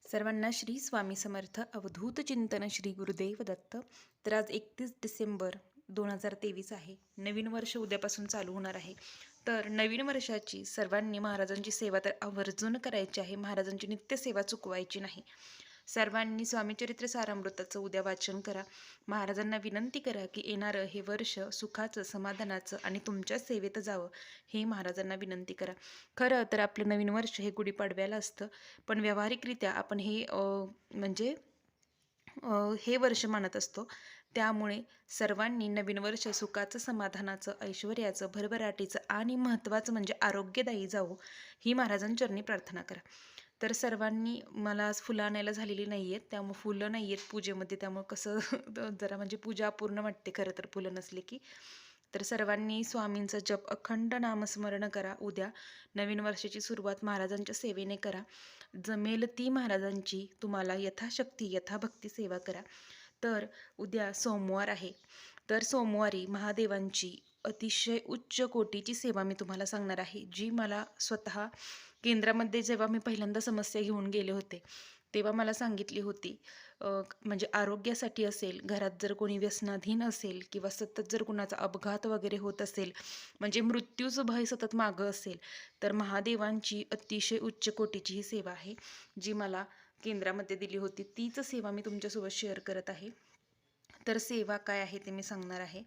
सर्वांना श्री स्वामी समर्थ अवधूत चिंतन श्री गुरुदेव दत्त. तर आज 31 डिसेंबर 2023 आहे. नवीन वर्ष उद्यापासून चालू होणार आहे. तर नवीन वर्षाची सर्वांनी महाराजांची सेवा तर आवर्जून करायची आहे. महाराजांची नित्यसेवा चुकवायची नाही. सर्वांनी स्वामीचरित्र सारामृताचं उद्या वाचन करा. महाराजांना विनंती करा की येणारं हे वर्ष सुखाचं, समाधानाचं आणि तुमच्या सेवेत जावं, हे महाराजांना विनंती करा. खरं तर आपलं नवीन वर्ष हे गुढीपाडव्याला असतं, पण व्यावहारिकरित्या आपण हे म्हणजे हे वर्ष मानत असतो. त्यामुळे सर्वांनी नवीन वर्ष सुखाचं, समाधानाचं, ऐश्वर्याचं, भरभराटीचं आणि महत्त्वाचं म्हणजे आरोग्यदायी जावो, ही महाराजांचरणी प्रार्थना करा. तर सर्वांनी मला आज फुलं आणायला झालेली नाही आहेत, त्यामुळे फुलं नाही आहेत पूजेमध्ये, त्यामुळे कसं जरा म्हणजे पूजा अपूर्ण वाटते खरं तर फुलं नसली की. तर सर्वांनी स्वामींचा जप, अखंड नामस्मरण करा. उद्या नवीन वर्षाची सुरुवात महाराजांच्या सेवेने करा. जमेल ती महाराजांची तुम्हाला यथाशक्ती, यथाभक्ती सेवा करा. तर उद्या सोमवार आहे. तर सोमवारी महादेवांची अतिशय उच्च कोटीची सेवा मी तुम्हाला सांगणार आहे, जी मला स्वतः केंद्रामध्ये जेव्हा मी पहिल्यांदा समस्या घेऊन गेले होते, तेव्हा मला सांगितली होती. म्हणजे आरोग्यासाठी असेल, घरात जर कोणी व्यसनाधीन असेल किंवा सतत जर कुणाचा अपघात वगैरे होत असेल, म्हणजे मृत्यूचं भय सतत मागं असेल, तर महादेवांची अतिशय उच्च कोटीची ही सेवा आहे, जी मला केंद्रामध्ये दिली होती. तीच सेवा मी तुमच्यासोबत शेअर करत आहे. तर सेवा काय आहे ते मी सांगणार आहे.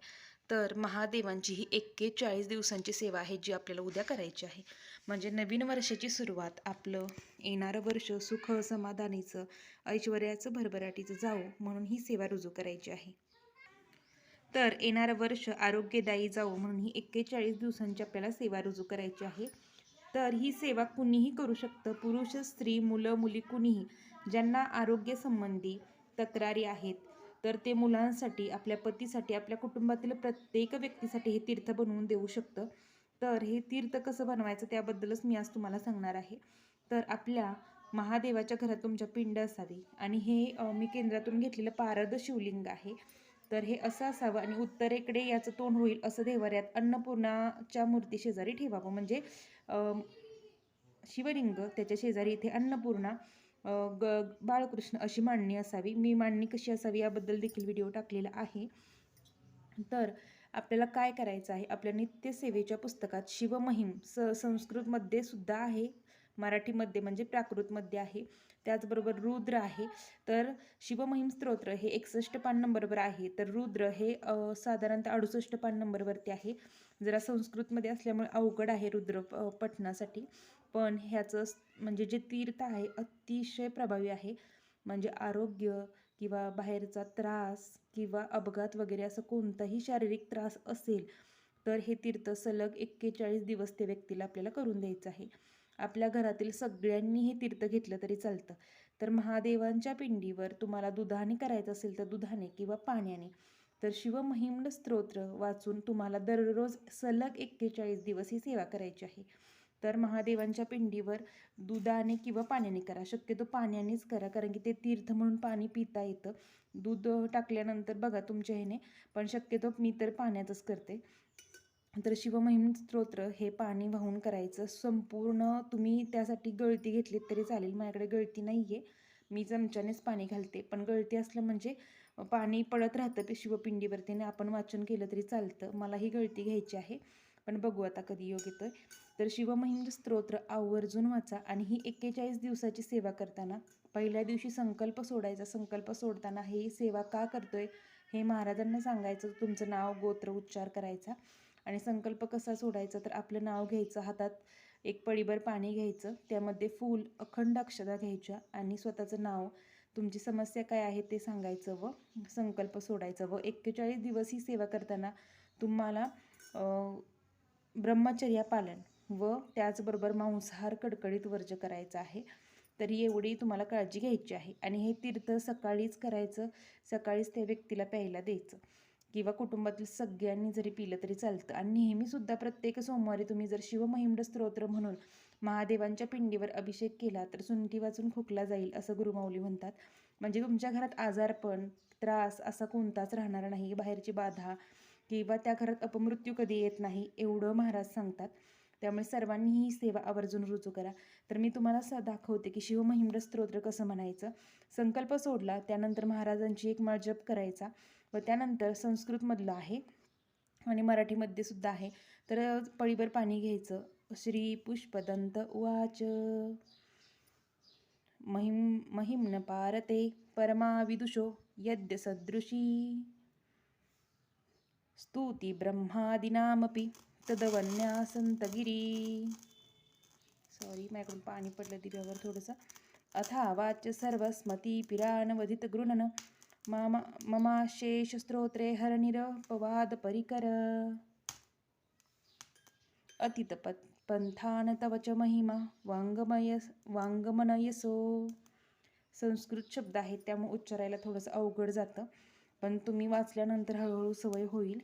तर महादेवांची ही 41 दिवसांची सेवा आहे, जी आपल्याला उद्या करायची आहे. म्हणजे नवीन वर्षाची सुरुवात, आपलं येणारं वर्ष सुख समाधानीचं, ऐश्वर्याचं, भरभराटीचं जावो म्हणून ही सेवा रुजू करायची आहे. तर येणारं वर्ष आरोग्यदायी जावो म्हणून ही 41 दिवसांची आपल्याला सेवा रुजू करायची आहे. तर ही सेवा कुणीही करू शकतं, पुरुष, स्त्री, मुलं, मुली, कुणीही. ज्यांना आरोग्यसंबंधी तक्रारी आहेत, तर ते मुलांसाठी, आपल्या पतीसाठी, आपल्या कुटुंबातील प्रत्येक व्यक्तीसाठी हे तीर्थ बनवून देऊ शकतं. तर हे तीर्थ कसं बनवायचं त्याबद्दलच मी आज तुम्हाला सांगणार आहे. तर आपल्या महादेवाच्या घरात तुमच्या पिंड असावी आणि हे मी केंद्रातून घेतलेलं पारद शिवलिंग आहे. तर हे असं असावं आणि उत्तरेकडे याचं तोंड होईल असं देव्हाऱ्यात अन्नपूर्णाच्या मूर्ती शेजारी ठेवावं. म्हणजे शिवलिंग, त्याच्या शेजारी इथे अन्नपूर्णा, बाळकृष्ण अशी मांडणी असावी. मी मांडणी कशी असावी याबद्दल देखील व्हिडिओ टाकलेला आहे. तर आपल्याला काय करायचं आहे, आपल्या नित्यसेवेच्या पुस्तकात शिवमहिम संस्कृतमध्ये सुद्धा आहे, मराठीमध्ये म्हणजे प्राकृतमध्ये आहे, त्याचबरोबर रुद्र आहे. तर शिवमहिम स्तोत्र हे 61 पान नंबरवर आहे, तर रुद्र हे साधारणतः 68 पान नंबरवरती आहे. जरा संस्कृतमध्ये असल्यामुळे अवघड आहे रुद्र पठणासाठी, पण ह्याचं म्हणजे जे तीर्थ आहे अतिशय प्रभावी आहे. म्हणजे आरोग्य किंवा बाहेरचा त्रास किंवा अपघात वगैरे असं कोणताही शारीरिक त्रास असेल, तर हे तीर्थ सलग 41 दिवस त्या व्यक्तीला आपल्याला करून द्यायचं आहे. आपल्या घरातील सगळ्यांनी हे तीर्थ घेतलं तरी चालतं. तर महादेवांच्या पिंडीवर तुम्हाला दुधाने करायचं असेल तर दुधाने किंवा पाण्याने, तर शिवमहिम्न स्तोत्र वाचून तुम्हाला दररोज सलग 41 दिवस ही सेवा करायची आहे. तर महादेवांच्या पिंडीवर दुधाने किंवा पाण्याने करा. शक्यतो पाण्यानेच करा, कारण की ते तीर्थ म्हणून पाणी पिता येतं. दूध टाकल्यानंतर बघा तुमच्या ह्याने, पण शक्यतो मी तर पाण्यातच करते. तर शिवमहिम स्तोत्र हे पाणी वाहून करायचं संपूर्ण. तुम्ही त्यासाठी गळती घेतलीत तरी चालेल. माझ्याकडे गळती नाही आहे, मी चमच्यानेच पाणी घालते. पण गळती असलं म्हणजे पाणी पडत राहतं ते शिवपिंडीवरती आणि आपण वाचन केलं तरी चालतं. मला ही गळती घ्यायची आहे, पण बघू आता कधी योग येतोय. तर शिवमहिम स्तोत्र आवर्जून वाचा आणि ही 41 दिवसाची सेवा करताना पहिल्या दिवशी संकल्प सोडायचा. संकल्प सोडताना हे सेवा का करतोय हे महाराजांना सांगायचं. तुमचं नाव, गोत्र उच्चार करायचा आणि संकल्प कसा सोडायचा, तर आपलं नाव घ्यायचं, हातात एक पळीभर पाणी घ्यायचं, त्यामध्ये फूल, अखंड अक्षता घ्यायच्या आणि स्वतःचं नाव, तुमची समस्या काय आहे ते सांगायचं व संकल्प सोडायचा. व 41 दिवस ही सेवा करताना तुम्हाला ब्रह्मचर्य पालन व त्याचबरोबर मांसाहार कडकडीत वर्ज करायचा आहे. तरी एवढी तुम्हाला काळजी घ्यायची आहे. आणि हे तीर्थ सकाळीच करायचं, सकाळीच त्या व्यक्तीला प्यायला द्यायचं किंवा कुटुंबातील सगळ्यांनी जरी पिलं तरी चालतं. आणि नेहमीसुद्धा प्रत्येक सोमवारी तुम्ही जर शिवमहिम्न स्तोत्र म्हणून महादेवांच्या पिंडीवर अभिषेक केला तर सुंठी वाचून खोकला जाईल असं गुरुमाऊली म्हणतात. म्हणजे तुमच्या घरात आजारपण, त्रास असा कोणताच राहणार नाही, बाहेरची बाधा किंवा त्या घरात अपमृत्यू कधी येत नाही, एवढं महाराज सांगतात. त्यामुळे सर्वांनी ही सेवा आवर्जून रुजू करा. तर मी तुम्हाला दाखवते की शिवमहिम्न स्तोत्र कसं म्हणायचं. संकल्प सोडला, त्यानंतर महाराजांची एक माळ जप करायचा व त्यानंतर संस्कृतमधलं आहे आणि मराठीमध्ये सुद्धा आहे. तर पळीभर पाणी घ्यायचं. श्री पुष्पदंत उवाच महिम्न पारते परमा विदुषो यद्य सदृशी स्तुती ब्रह्मादिनामपि तदवन्यासंतगिरी. सॉरी, माझ्याकडून पाणी पडलं दिव्यावर थोडंसं. अथा वाच्य सर्वस्मती पिरानवधित गृणन ममाशेष स्तोत्रे हरनिरपवाद परिकर अतित पंथान तव च महिमा वाङ्गमनयसो. संस्कृत शब्द आहेत त्यामुळे उच्चारायला थोडंसं अवघड जातं, पण तुम्ही वाचल्यानंतर हळूहळू सवय होईल.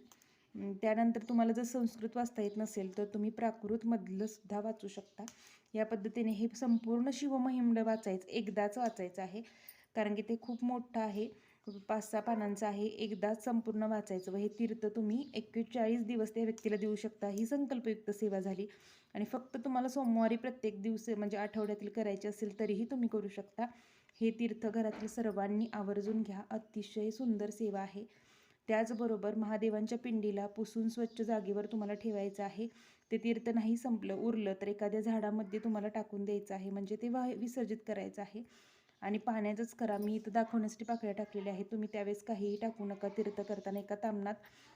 त्यानंतर तुम्हाला जर संस्कृत वाचता येत नसेल तर तुम्ही प्राकृतमधलं सुद्धा वाचू शकता. या पद्धतीने हे संपूर्ण शिवमहिम्न वाचायचं, एकदाच वाचायचं आहे, कारण की ते खूप मोठं आहे, 5-6 पानांचं आहे. एकदाच संपूर्ण वाचायचं व हे तीर्थ तुम्ही 41 दिवस त्या व्यक्तीला देऊ शकता. ही संकल्पयुक्त सेवा झाली. आणि फक्त तुम्हाला सोमवारी प्रत्येक दिवशी म्हणजे आठवड्यातील करायचे असेल तरीही तुम्ही करू शकता. हे तीर्थ घरातील सर्वांनी आवर्जून घ्या. अतिशय सुंदर सेवा आहे. त्याचबरोबर महादेवांच्या पिंडीला पुसून स्वच्छ जागेवर तुम्हाला ठेवायचं आहे. ते तीर्थ नाही संपलं, उरलं तर एखाद्या झाडामध्ये तुम्हाला टाकून द्यायचं आहे, म्हणजे ते विसर्जित करायचं आहे. आणि पाण्याचंच करा. मी इथं दाखवण्यासाठी पाकळ्या टाकलेल्या आहेत. तुम्ही त्यावेळेस काहीही टाकू नका. तीर्थ करताना एका तामणात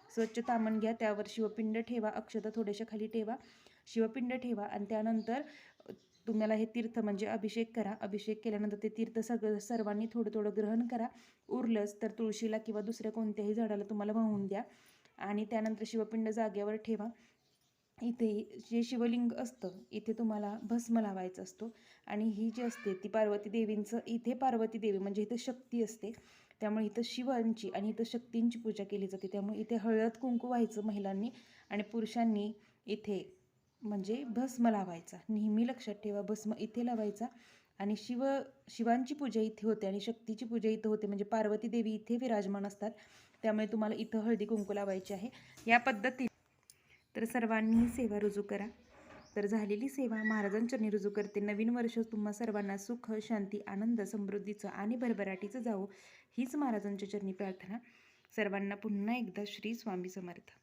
स्वच्छ तामण घ्या, त्यावर शिवपिंड ठेवा, अक्षता थोड्याशा खाली ठेवा, शिवपिंड ठेवा आणि त्यानंतर तुम्हाला हे तीर्थ म्हणजे अभिषेक करा. अभिषेक केल्यानंतर ते तीर्थ सर्वांनी थोडं थोडं ग्रहण करा. उरलंच तर तुळशीला किंवा दुसऱ्या कोणत्याही झाडाला तुम्हाला वाहून द्या आणि त्यानंतर शिवपिंड जागेवर ठेवा. इथे जे शिवलिंग असतं इथे तुम्हाला भस्म लावायचा असतो आणि ही जी असते ती पार्वती देवींचं, इथे पार्वती देवी म्हणजे इथं शक्ती असते, त्यामुळे इथं शिवांची आणि इथं शक्तींची पूजा केली जाते. त्यामुळे इथे हळद कुंकू व्हायचं महिलांनी आणि पुरुषांनी इथे म्हणजे भस्म लावायचा. नेहमी लक्षात ठेवा, भस्म इथे लावायचा आणि शिवांची पूजा इथे होते आणि शक्तीची पूजा इथं होते, म्हणजे पार्वती देवी इथे विराजमान असतात. त्यामुळे तुम्हाला इथं हळदी कुंकू लावायची आहे. या पद्धतीने तर सर्वांनी ही सेवा रुजू करा. तर झालेली सेवा महाराजांचरणी रुजू करते. नवीन वर्ष तुम्हा सर्वांना सुख, शांती, आनंद, समृद्धीचं आणि भरभराटीचं जावो हीच महाराजांच्या चरणी प्रार्थना. सर्वांना पुन्हा एकदा श्री स्वामी समर्थ.